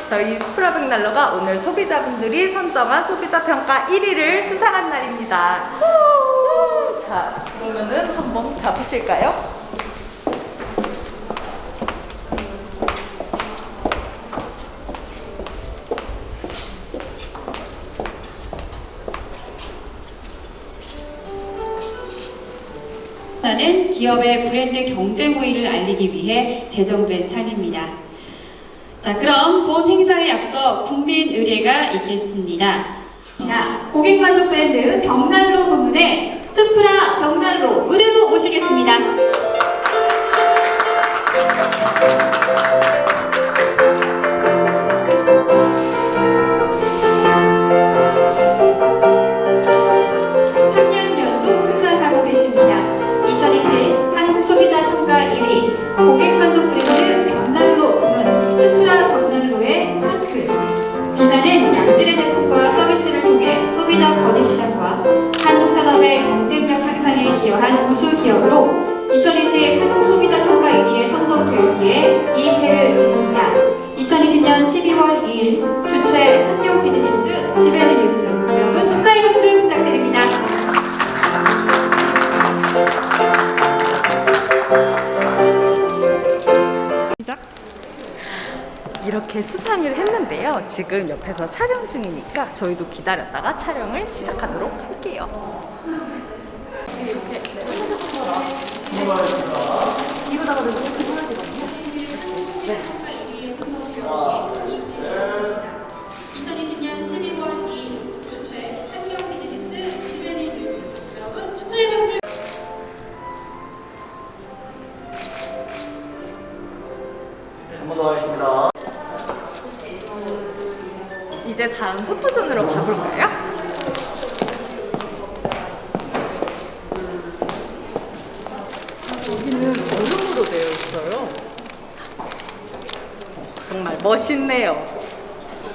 저희 스프라백날러가 오늘 소비자분들이 선정한 소비자평가 1위를 수상한 날입니다. 자, 그러면은 한번 가보실까요? 나는 기업의 브랜드 경쟁 우위를 알리기 위해 제정된 상입니다. 자, 그럼 본 행사에 앞서 국민 의례가 있겠습니다. 고객 만족 브랜드 벽난로 부문의 수프라 벽난로 무대로 모시겠습니다. 고객 만족 브랜드 벽난로 부문 수프라 벽난로의 파크. 비사는 양질의 제품과 서비스를 통해 소비자 권익 실현과 한국 산업의 경쟁력 향상에 기여한 우수 기업으로 2020 한국 소비자 평가 1위에 선정되었기에 이 패를 드립니다. 2020년 12월 2일 주최 환경 비즈니스 지배는 뉴스, 여러분 축하의 박수 부탁드립니다. 이렇게 수상을 했는데요. 지금 옆에서 촬영 중이니까 저희도 기다렸다가 촬영을 시작하도록 할게요. 이러다가 너무 궁금하시거든요. 네. 2020년 12월 2일 주최 환경 비즈니스 지배는 뉴스, 여러분 축하의 박수. 한 번 더 하겠습니다. 이제 다음 포토존으로 가볼까요? 여기는 얼음으로 되어 있어요. 정말 멋있네요.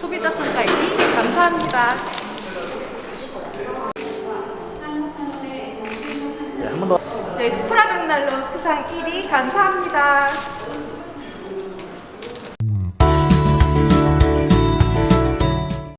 소비자 평가 1위 감사합니다. 네, 한 번 더. 저희 스프라백날로 수상 1위 감사합니다.